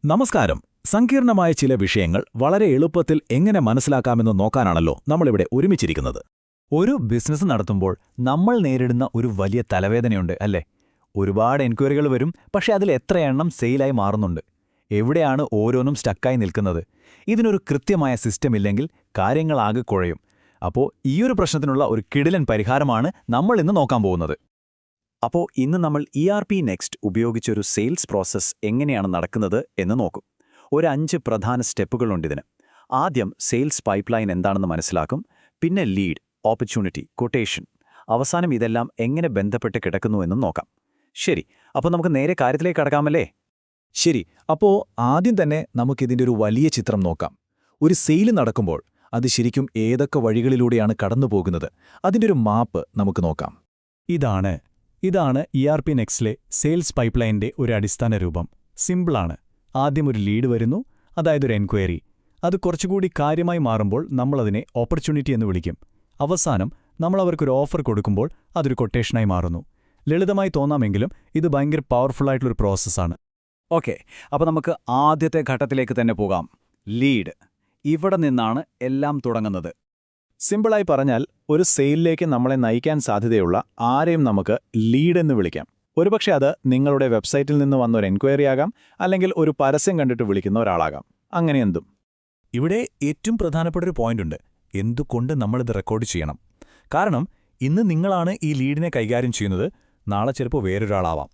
നമസ്കാരം. സങ്കീർണമായ ചില വിഷയങ്ങൾ വളരെ എളുപ്പത്തിൽ എങ്ങനെ മനസ്സിലാക്കാമെന്ന് നോക്കാനാണല്ലോ നമ്മളിവിടെ ഒരുമിച്ചിരിക്കുന്നത്. ഒരു ബിസിനസ് നടത്തുമ്പോൾ നമ്മൾ നേരിടുന്ന ഒരു വലിയ തലവേദനയുണ്ട് അല്ലേ? ഒരുപാട് എൻക്വയറികൾ വരും, പക്ഷേ അതിൽ എത്ര എണ്ണം സെയിലായി മാറുന്നുണ്ട്? എവിടെയാണ് ഓരോന്നും സ്റ്റക്കായി നിൽക്കുന്നത്? ഇതിനൊരു കൃത്യമായ സിസ്റ്റം ഇല്ലെങ്കിൽ കാര്യങ്ങളാകെ കുഴയും. അപ്പോൾ ഈയൊരു പ്രശ്നത്തിനുള്ള ഒരു കിടിലൻ പരിഹാരമാണ് നമ്മൾ ഇന്ന് നോക്കാൻ പോകുന്നത്. അപ്പോൾ ഇന്ന് നമ്മൾ ERP നെക്സ്റ്റ് ഉപയോഗിച്ചൊരു സെയിൽസ് പ്രോസസ്സ് എങ്ങനെയാണ് നടക്കുന്നത് എന്ന് നോക്കും. ഒരു 5 പ്രധാന സ്റ്റെപ്പുകളുണ്ടിതിന്. ആദ്യം സെയിൽസ് പൈപ്പ്ലൈൻ എന്താണെന്ന് മനസ്സിലാക്കും, പിന്നെ ലീഡ്, ഓപ്പർച്യൂണിറ്റി, കൊട്ടേഷൻ, അവസാനം ഇതെല്ലാം എങ്ങനെ ബന്ധപ്പെട്ട് കിടക്കുന്നുവെന്നും നോക്കാം. ശരി, അപ്പോൾ നമുക്ക് നേരെ കാര്യത്തിലേക്ക് കടക്കാമല്ലേ? ശരി, അപ്പോൾ ആദ്യം തന്നെ നമുക്കിതിൻ്റെ ഒരു വലിയ ചിത്രം നോക്കാം. ഒരു സെയിൽ നടക്കുമ്പോൾ അത് ശരിക്കും ഏതൊക്കെ വഴികളിലൂടെയാണ് കടന്നുപോകുന്നത്, അതിൻ്റെ ഒരു മാപ്പ് നമുക്ക് നോക്കാം. ഇതാണ് ERP നെക്സ്റ്റിലെ സെയിൽസ് പൈപ്പ്ലൈൻ്റെ ഒരു അടിസ്ഥാന രൂപം. സിമ്പിളാണ്. ആദ്യം ഒരു ലീഡ് വരുന്നു, അതായത് ഒരു എൻക്വയറി. അത് കുറച്ചുകൂടി കാര്യമായി മാറുമ്പോൾ നമ്മളതിനെ ഓപ്പർച്യൂണിറ്റി എന്ന് വിളിക്കും. അവസാനം നമ്മൾ അവർക്കൊരു ഓഫർ കൊടുക്കുമ്പോൾ അതൊരു കൊട്ടേഷനായി മാറുന്നു. ലളിതമായി തോന്നാമെങ്കിലും ഇത് ഭയങ്കര പവർഫുള്ളായിട്ടുള്ളൊരു പ്രോസസ്സാണ്. ഓക്കെ, അപ്പോൾ നമുക്ക് ആദ്യത്തെ ഘട്ടത്തിലേക്ക് തന്നെ പോകാം. ലീഡ്. ഇവിടെ നിന്നാണ് എല്ലാം തുടങ്ങുന്നത്. സിമ്പിളായി പറഞ്ഞാൽ, ഒരു സെയിലിലേക്ക് നമ്മളെ നയിക്കാൻ സാധ്യതയുള്ള ആരെയും നമുക്ക് ലീഡ് എന്ന് വിളിക്കാം. ഒരുപക്ഷെ അത് നിങ്ങളുടെ വെബ്സൈറ്റിൽ നിന്ന് വന്നൊരു എൻക്വയറി ആകാം, അല്ലെങ്കിൽ ഒരു പരസ്യം കണ്ടിട്ട് വിളിക്കുന്ന ഒരാളാകാം. അങ്ങനെ എന്തും. ഇവിടെ ഏറ്റവും പ്രധാനപ്പെട്ട ഒരു പോയിന്റുണ്ട്. എന്തുകൊണ്ട് നമ്മളിത് റെക്കോർഡ് ചെയ്യണം? കാരണം ഇന്ന് നിങ്ങളാണ് ഈ ലീഡിനെ കൈകാര്യം ചെയ്യുന്നത്, നാളെ ചിലപ്പോൾ വേറൊരാളാവാം.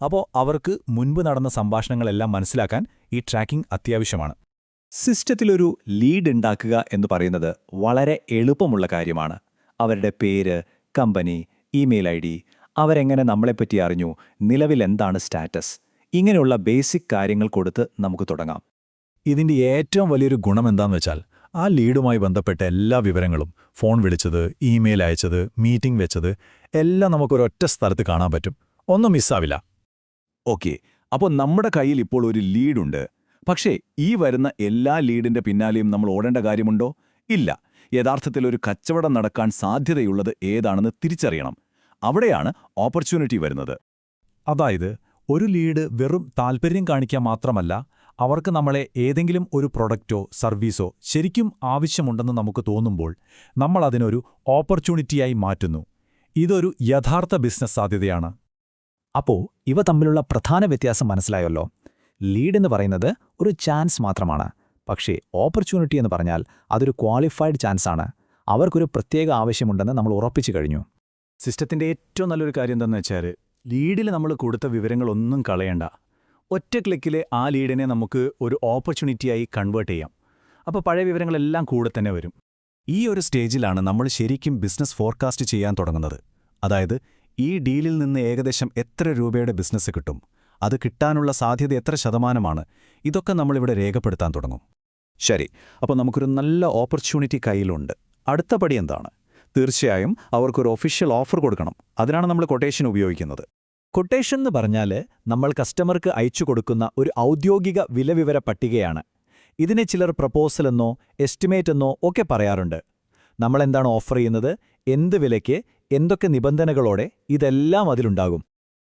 അപ്പോൾ അവർക്ക് മുൻപ് നടന്ന സംഭാഷണങ്ങളെല്ലാം മനസ്സിലാക്കാൻ ഈ ട്രാക്കിംഗ് അത്യാവശ്യമാണ്. സിസ്റ്റത്തിലൊരു ലീഡ് ഉണ്ടാക്കുക എന്ന് പറയുന്നത് വളരെ എളുപ്പമുള്ള കാര്യമാണ്. അവരുടെ പേര്, കമ്പനി, ഇമെയിൽ ID, അവരെങ്ങനെ നമ്മളെപ്പറ്റി അറിഞ്ഞു, നിലവിൽ എന്താണ് സ്റ്റാറ്റസ്, ഇങ്ങനെയുള്ള ബേസിക് കാര്യങ്ങൾ കൊടുത്ത് നമുക്ക് തുടങ്ങാം. ഇതിൻ്റെ ഏറ്റവും വലിയൊരു ഗുണമെന്താന്ന് വെച്ചാൽ, ആ ലീഡുമായി ബന്ധപ്പെട്ട എല്ലാ വിവരങ്ങളും, ഫോൺ വിളിച്ചത്, ഇമെയിൽ അയച്ചത്, മീറ്റിംഗ് വെച്ചത്, എല്ലാം നമുക്കൊരൊറ്റ സ്ഥലത്ത് കാണാൻ പറ്റും. ഒന്നും മിസ്സാവില്ല. ഓക്കെ, അപ്പോൾ നമ്മുടെ കയ്യിൽ ഇപ്പോൾ ഒരു ലീഡുണ്ട്. പക്ഷേ ഈ വരുന്ന എല്ലാ ലീഡിന്റെ പിന്നാലെയും നമ്മൾ ഓടേണ്ട കാര്യമുണ്ടോ? ഇല്ല. യഥാർത്ഥത്തിൽ ഒരു കച്ചവടം നടക്കാൻ സാധ്യതയുള്ളത് ഏതാണെന്ന് തിരിച്ചറിയണം. അവിടെയാണ് ഓപ്പർച്യൂണിറ്റി വരുന്നത്. അതായത് ഒരു ലീഡ് വെറും താൽപ്പര്യം കാണിക്കാൻ മാത്രമല്ല, അവർക്ക് നമ്മളെ ഏതെങ്കിലും ഒരു പ്രൊഡക്റ്റോ സർവീസോ ശരിക്കും ആവശ്യമുണ്ടെന്ന് നമുക്ക് തോന്നുമ്പോൾ നമ്മൾ അതിനൊരു ഓപ്പർച്യൂണിറ്റിയായി മാറ്റുന്നു. ഇതൊരു യഥാർത്ഥ ബിസിനസ് സാധ്യതയാണ്. അപ്പോൾ ഇവ തമ്മിലുള്ള പ്രധാന വ്യത്യാസം മനസ്സിലായല്ലോ. ലീഡ് എന്ന് പറയുന്നത് ഒരു ചാൻസ് മാത്രമാണ്. പക്ഷേ ഓപ്പർച്യൂണിറ്റി എന്ന് പറഞ്ഞാൽ അതൊരു ക്വാളിഫൈഡ് ചാൻസാണ്. അവർക്കൊരു പ്രത്യേക ആവശ്യമുണ്ടെന്ന് നമ്മൾ ഉറപ്പിച്ചു കഴിഞ്ഞു. സിസ്റ്റത്തിൻ്റെ ഏറ്റവും നല്ലൊരു കാര്യം എന്താണെന്ന് വെച്ചാൽ, ലീഡിൽ നമ്മൾ കൊടുത്ത വിവരങ്ങളൊന്നും കളയണ്ട. ഒറ്റ ക്ലിക്കിലെ ആ ലീഡിനെ നമുക്ക് ഒരു ഓപ്പർച്യൂണിറ്റിയായി കൺവേർട്ട് ചെയ്യാം. അപ്പോൾ പഴയ വിവരങ്ങളെല്ലാം കൂടെ തന്നെ വരും. ഈ ഒരു സ്റ്റേജിലാണ് നമ്മൾ ശരിക്കും ബിസിനസ് ഫോർകാസ്റ്റ് ചെയ്യാൻ തുടങ്ങുന്നത്. അതായത് ഈ ഡീലിൽ നിന്ന് ഏകദേശം എത്ര രൂപയുടെ ബിസിനസ് കിട്ടും, അത് കിട്ടാനുള്ള സാധ്യത എത്ര ശതമാനമാണ്, ഇതൊക്കെ നമ്മളിവിടെ രേഖപ്പെടുത്താൻ തുടങ്ങും. ശരി, അപ്പോൾ നമുക്കൊരു നല്ല ഓപ്പർച്യൂണിറ്റി കയ്യിലുണ്ട്. അടുത്ത പടി എന്താണ്? തീർച്ചയായും അവർക്കൊരു ഒഫീഷ്യൽ ഓഫർ കൊടുക്കണം. അതിനാണ് നമ്മൾ കൊട്ടേഷൻ ഉപയോഗിക്കുന്നത്. കൊട്ടേഷൻ എന്ന് പറഞ്ഞാൽ നമ്മൾ കസ്റ്റമർക്ക് അയച്ചു കൊടുക്കുന്ന ഒരു ഔദ്യോഗിക വിലവിവര പട്ടികയാണ്. ഇതിനെ ചിലർ പ്രപ്പോസൽ എന്നോ എസ്റ്റിമേറ്റ് എന്നോ ഒക്കെ പറയാറുണ്ട്. നമ്മളെന്താണ് ഓഫർ ചെയ്യുന്നത്, എന്ത് വിലയ്ക്ക്, എന്തൊക്കെ നിബന്ധനകളോടെ, ഇതെല്ലാം അതിലുണ്ടാകും.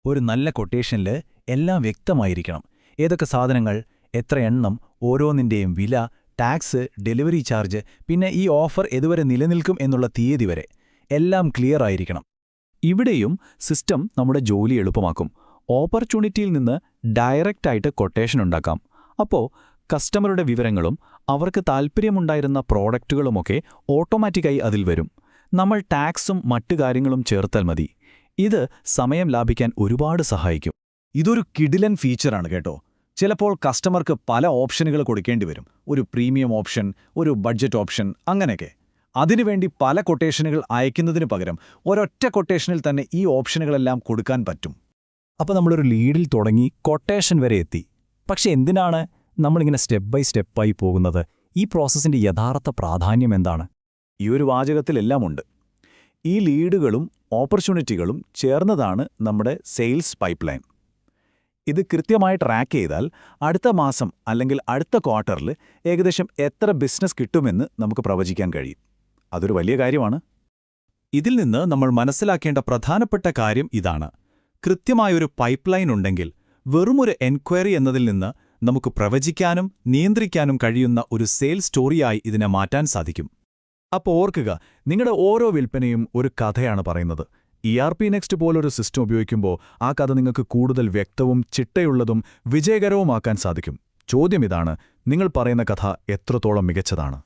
ഒരു നല്ല കൊട്ടേഷനിൽ എല്ലാം വ്യക്തമായിരിക്കണം. ഏതൊക്കെ സാധനങ്ങൾ, എത്ര എണ്ണം, ഓരോന്നിൻ്റെയും വില, ടാക്സ്, ഡെലിവറി ചാർജ്, പിന്നെ ഈ ഓഫർ എതുവരെ നിലനിൽക്കും എന്നുള്ള തീയതി വരെ എല്ലാം ക്ലിയർ ആയിരിക്കണം. ഇവിടെയും സിസ്റ്റം നമ്മുടെ ജോലി എളുപ്പമാക്കും. ഓപ്പർച്യൂണിറ്റിയിൽ നിന്ന് ഡയറക്റ്റായിട്ട് കൊട്ടേഷൻ ഉണ്ടാക്കാം. അപ്പോൾ കസ്റ്റമറുടെ വിവരങ്ങളും അവർക്ക് താൽപ്പര്യമുണ്ടായിരുന്ന പ്രോഡക്റ്റുകളുമൊക്കെ ഓട്ടോമാറ്റിക്കായി അതിൽ വരും. നമ്മൾ ടാക്സും മറ്റു കാര്യങ്ങളും ചേർത്താൽ മതി. ഇത് സമയം ലാഭിക്കാൻ ഒരുപാട് സഹായിക്കും. ഇതൊരു കിടിലൻ ഫീച്ചറാണ് കേട്ടോ. ചിലപ്പോൾ കസ്റ്റമർക്ക് പല ഓപ്ഷനുകൾ കൊടുക്കേണ്ടി വരും. ഒരു പ്രീമിയം ഓപ്ഷൻ, ഒരു ബഡ്ജറ്റ് ഓപ്ഷൻ, അങ്ങനെയൊക്കെ. അതിനുവേണ്ടി പല കൊട്ടേഷനുകൾ അയക്കുന്നതിന് പകരം ഒരൊറ്റ കൊട്ടേഷനിൽ തന്നെ ഈ ഓപ്ഷനുകളെല്ലാം കൊടുക്കാൻ പറ്റും. അപ്പോൾ നമ്മളൊരു ലീഡിൽ തുടങ്ങി കൊട്ടേഷൻ വരെ എത്തി. പക്ഷെ എന്തിനാണ് നമ്മളിങ്ങനെ സ്റ്റെപ്പ് ബൈ സ്റ്റെപ്പായി പോകുന്നത്? ഈ പ്രോസസ്സിൻ്റെ യഥാർത്ഥ പ്രാധാന്യം എന്താണ്? ഈ ഒരു വാചകത്തിലെല്ലാം ഉണ്ട്. ഈ ലീഡുകളും ഓപ്പർച്യൂണിറ്റികളും ചേർന്നതാണ് നമ്മുടെ സെയിൽസ് പൈപ്പ്ലൈൻ. ഇത് കൃത്യമായി ട്രാക്ക് ചെയ്താൽ അടുത്ത മാസം അല്ലെങ്കിൽ അടുത്ത ക്വാർട്ടറിൽ ഏകദേശം എത്ര ബിസിനസ് കിട്ടുമെന്ന് നമുക്ക് പ്രവചിക്കാൻ കഴിയും. അതൊരു വലിയ കാര്യമാണ്. ഇതിൽ നിന്ന് നമ്മൾ മനസ്സിലാക്കേണ്ട പ്രധാനപ്പെട്ട കാര്യം ഇതാണ്. കൃത്യമായൊരു പൈപ്പ്ലൈൻ ഉണ്ടെങ്കിൽ വെറുമൊരു എൻക്വയറി എന്നതിൽ നിന്ന് നമുക്ക് പ്രവചിക്കാനും നിയന്ത്രിക്കാനും കഴിയുന്ന ഒരു സെയിൽ സ്റ്റോറിയായി ഇതിനെ മാറ്റാൻ സാധിക്കും. അപ്പോൾ ഓർക്കുക, നിങ്ങളുടെ ഓരോ വിൽപ്പനയും ഒരു കഥയാണ് പറയുന്നത്. ERP നെക്സ്റ്റ് പോലൊരു സിസ്റ്റം ഉപയോഗിക്കുമ്പോൾ ആ കഥ നിങ്ങൾക്ക് കൂടുതൽ വ്യക്തവും ചിട്ടയുള്ളതും വിജയകരവുമാക്കാൻ സാധിക്കും. ചോദ്യം ഇതാണ്, നിങ്ങൾ പറയുന്ന കഥ എത്രത്തോളം മികച്ചതാണ്?